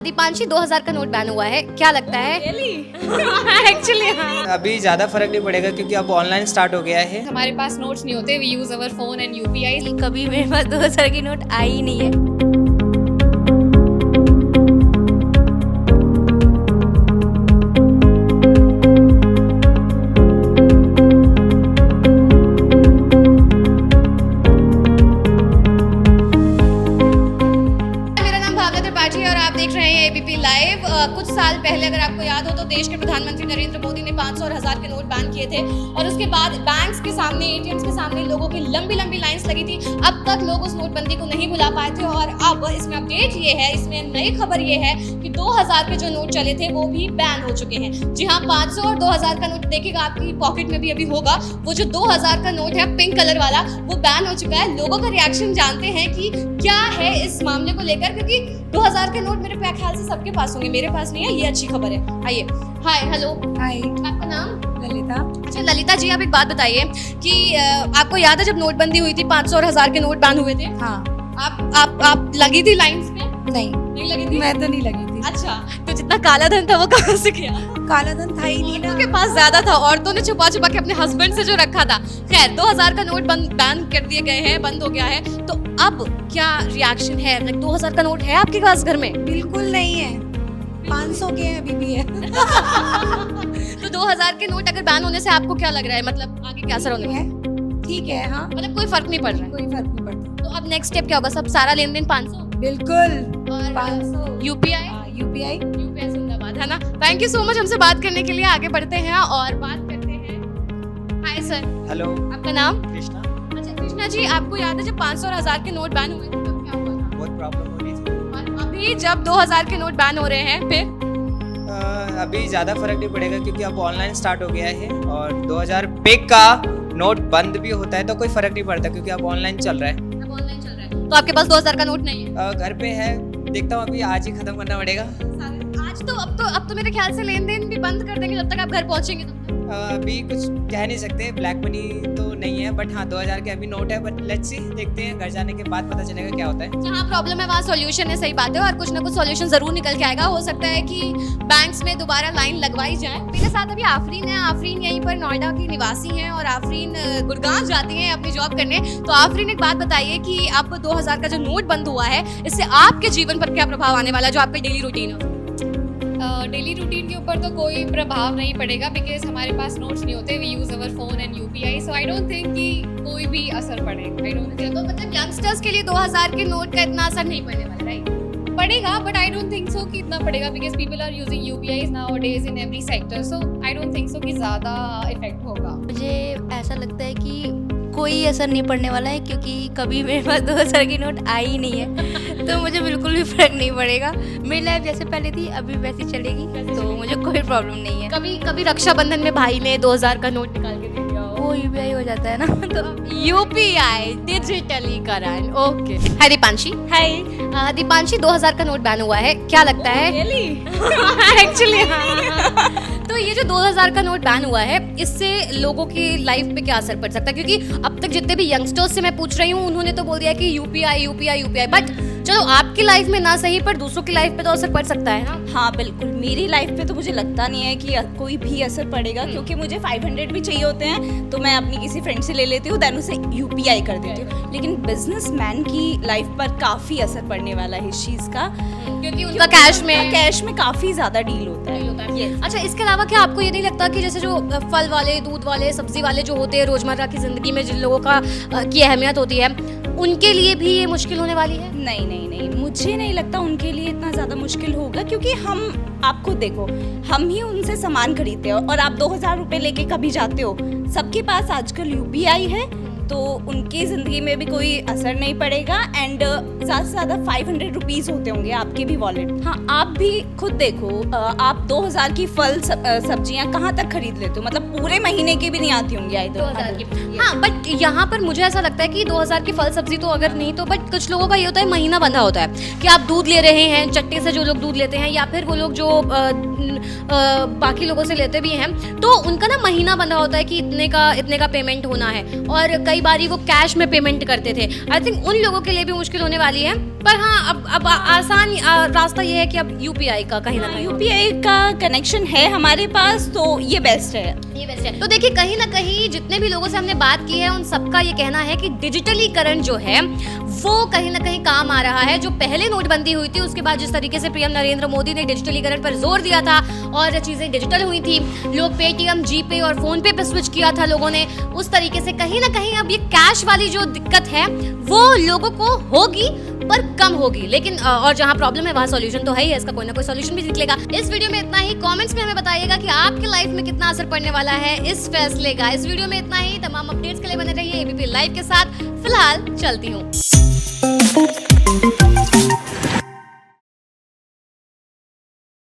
दीपांशी 2000 का note ban हुआ है, क्या लगता है? एक्चुअली अभी ज़्यादा फर्क नहीं पड़ेगा क्योंकि अब ऑनलाइन स्टार्ट हो गया है। हमारे पास नोट्स नहीं होते, we use our phone and UPI. कभी मेरे पास 2000 की नोट आई ही नहीं है। और आप देख रहे हैं एबीपी लाइव। कुछ साल पहले अगर आपको याद हो तो देश के प्रधानमंत्री नरेंद्र मोदी ने 500 और 1000 के नोट बैन किए थे और उसके बाद बैंक्स के सामने, एटीएम्स के सामने लोगों की लंबी लंबी लाइंस लगी थी। अब तक लोग उस नोटबंदी को नहीं भुला पाए थे और अब इसमें अपडेट ये है, इसमें नई खबर ये है कि 2000 के जो नोट चले थे वो भी बैन हो चुके हैं। जी हाँ, 500 और 2000 का नोट देखिएगा आपकी पॉकेट में भी अभी होगा। वो जो 2000 का नोट है पिंक कलर वाला, वो बैन हो चुका है। लोगों का रिएक्शन जानते हैं कि क्या है इस मामले को लेकर, क्योंकि 2000 के नोट मेरे ख्याल से सबके पास होंगे, मेरे पास नहीं है, ये अच्छी खबर है। आइए, हाय, हेलो, हाय, आपका नाम? ललिता। अच्छा ललिता जी, आप एक बात बताइए कि आपको याद है जब नोटबंदी हुई थी, 500 और 1000 के नोट बैन हुए थे? हाँ। आप लगी थी लाइंस में? नहीं लगी थी? मैं तो नहीं लगी थी। अच्छा, तो जितना काला धन था वो कहाँ से गया? काला धन था ही नहीं ना। के पास ज्यादा था, औरतों ने छुपा छुपा के अपने हस्बैंड से जो रखा था। खैर, 2000 का नोट बैन कर दिए गए हैं, बंद हो गया है। तो अब क्या रिएक्शन है? 2000 का नोट है आपके पास घर में? बिल्कुल नहीं है, 500 के अभी भी है। तो 2000 के नोट अगर बैन होने से आपको क्या लग रहा है, मतलब आगे क्या असर होने वाला है? ठीक है, हाँ, मतलब कोई फर्क नहीं पड़ रहा है? कोई फर्क नहीं पड़ता। तो अब नेक्स्ट स्टेप क्या होगा? सब सारा लेन देन 500? बिल्कुल, और 500 यूपीआई यूपीआई जिंदाबाद, है ना? थैंक यू सो मच हमसे बात करने के लिए। आगे बढ़ते हैं और बात करते हैं। हाय सर, हेलो, आपका नाम? कृष्णा। अच्छा कृष्णा जी, आपको याद है जब 500 और 1000 के नोट बैन हुए थे तब क्या हुआ था? बहुत प्रॉब्लम हो रही थी। और अभी जब 2000 के नोट बैन हो रहे हैं फिर? अभी ज़्यादा फर्क नहीं पड़ेगा क्योंकि अब ऑनलाइन स्टार्ट हो गया है और 2000 पे का नोट बंद भी होता है तो कोई फर्क नहीं पड़ता क्योंकि अब ऑनलाइन चल रहा है। अब ऑनलाइन चल रहा है, तो आपके पास 2000 का नोट नहीं है? घर पे है, देखता हूँ अभी आज ही खत्म करना पड़ेगा। आज तो अब तो मेरे ख्याल से लेन देन भी बंद कर देंगे जब तक आप घर पहुंचेंगे तब तक। अभी कुछ कह नहीं सकते, ब्लैक मनी तो नहीं है, बट हाँ 2000 के अभी नोट है, बट लेट्स सी, देखते हैं, घर जाने के बाद पता चलेगा क्या होता है। जहाँ प्रॉब्लम है वहाँ सॉल्यूशन है, सही बात है, और कुछ ना कुछ सॉल्यूशन जरूर निकल के आएगा। हो सकता है कि बैंक्स में दोबारा लाइन लगवाई जाए। मेरे साथ अभी आफरीन है। आफरीन यहीं पर नोएडा की निवासी हैं और आफरीन गुड़गांव जाती हैं अपनी जॉब करने। तो आफरीन एक बात बताइए कि अब 2000 का जो नोट बंद हुआ है इससे आपके जीवन पर क्या प्रभाव आने वाला है, जो आपका डेली रूटीन है? डेली रूटीन के ऊपर तो कोई प्रभाव नहीं पड़ेगा बिकॉज हमारे पास नोट्स नहीं होते, we use our phone and UPI. So I don't think कि कोई भी असर पड़ेगा। आई डोंट थिंक तो मतलब यंगस्टर्स के लिए 2000 के नोट का इतना असर नहीं पड़ने वाला, राइट? पड़ेगा, but I don't think so कि इतना पड़ेगा because people are using UPIs nowadays in every sector. So I don't think so कि ज़्यादा इफेक्ट होगा। मुझे ऐसा लगता है कि कोई असर नहीं पड़ने वाला है क्योंकि कभी मेरे पास 2000 की नोट आई ही नहीं है। तो मुझे बिल्कुल भी फर्क नहीं पड़ेगा। मेरी लाइफ जैसे पहले थी अभी वैसी चलेगी, तो मुझे कोई प्रॉब्लम नहीं है। कभी रक्षाबंधन में भाई ने 2000 का नोट निकाल के दे दिया हो? वो यूपीआई हो जाता है ना, तो यूपीआई डिजिटलीकरण। ओके। हाय दीपांशी। हाय। दीपांशी 2000 का नोट बैन हुआ है, क्या लगता है? एक्चुअली तो ये जो 2000 का नोट बैन हुआ है इससे लोगों की लाइफ पे क्या असर पड़ सकता है? क्योंकि अब तक जितने भी यंगस्टर्स से मैं पूछ रही हूँ उन्होंने तो बोल दिया कि यूपीआई यूपीआई यूपीआई, बट चलो आपकी लाइफ में ना सही पर दूसरों की लाइफ पे तो असर पड़ सकता है ना? हाँ बिल्कुल, मेरी लाइफ पे तो मुझे लगता नहीं है कि कोई भी असर पड़ेगा क्योंकि मुझे 500 भी चाहिए होते हैं तो मैं अपनी किसी फ्रेंड से ले लेती हूँ, देन उसे यूपीआई कर देती हूँ। लेकिन बिजनेसमैन की लाइफ पर काफ़ी असर पड़ने वाला है इस चीज़ का, क्योंकि उनका कैश में काफ़ी ज़्यादा डील होता है। Yes. अच्छा, इसके अलावा क्या आपको ये नहीं लगता कि जैसे जो फल वाले, दूध वाले, सब्जी वाले जो होते हैं रोजमर्रा की जिंदगी में जिन लोगों का की अहमियत होती है उनके लिए भी ये मुश्किल होने वाली है? नहीं नहीं नहीं, मुझे नहीं लगता उनके लिए इतना ज़्यादा मुश्किल होगा क्योंकि आप खुद देखो, हम ही उनसे सामान खरीदते हो और आप 2000 रुपये लेके कभी जाते हो, सबके पास आजकल यूपीआई है तो उनकी ज़िंदगी में भी कोई असर नहीं पड़ेगा। एंड ज़्यादा से ज़्यादा 500 रुपीज़ होते होंगे आपके भी वॉलेट। हाँ, आप भी खुद देखो, आप 2000 की फल सब्जियां कहाँ तक खरीद लेते हो, मतलब पूरे महीने की भी नहीं आती होंगी आई 2000 की। हाँ, बट यहाँ पर मुझे ऐसा लगता है कि 2000 की फल सब्जी तो अगर नहीं तो, बट कुछ लोगों का ये होता है महीना बंधा होता है कि आप दूध ले रहे हैं चट्टे से, जो लोग दूध लेते हैं, या फिर वो लोग जो बाकी लोगों से लेते भी हैं, तो उनका ना महीना बंधा होता है कि इतने का पेमेंट होना है, और कई बारी वो कैश में पेमेंट करते थे। आई थिंक उन लोगों के लिए भी मुश्किल होने वाली है पर हाँ अब आसान रास्ता ये है कि अब यूपीआई का कहीं ना कहीं यूपीआई का कनेक्शन है हमारे पास, तो ये बेस्ट है। ये बेस्ट है। तो देखिए कहीं ना कहीं जितने भी लोगों से हमने बात की है उन सबका ये कहना है कि डिजिटलीकरण जो है वो कहीं ना कहीं काम आ रहा है। जो पहले नोटबंदी हुई थी उसके बाद जिस तरीके से पीएम नरेंद्र मोदी ने डिजिटलीकरण पर जोर दिया था और चीजें डिजिटल हुई थी, लोग पेटीएम, जीपे और फोन पे स्विच किया था लोगों ने, उस तरीके से कहीं ना कहीं अब ये कैश वाली जो दिक्कत है वो लोगों को होगी पर कम होगी। लेकिन और जहां प्रॉब्लम है वहां सॉल्यूशन तो है ही है, इसका कोई ना कोई सॉल्यूशन भी निकलेगा। इस वीडियो में इतना ही। कमेंट्स में हमें बताइएगा कि आपके लाइफ में कितना असर पड़ने वाला है इस फैसले का। इस वीडियो में इतना ही। तमाम अपडेट्स के लिए बने रहिए एबीपी लाइव के साथ। फिलहाल चलती हूँ।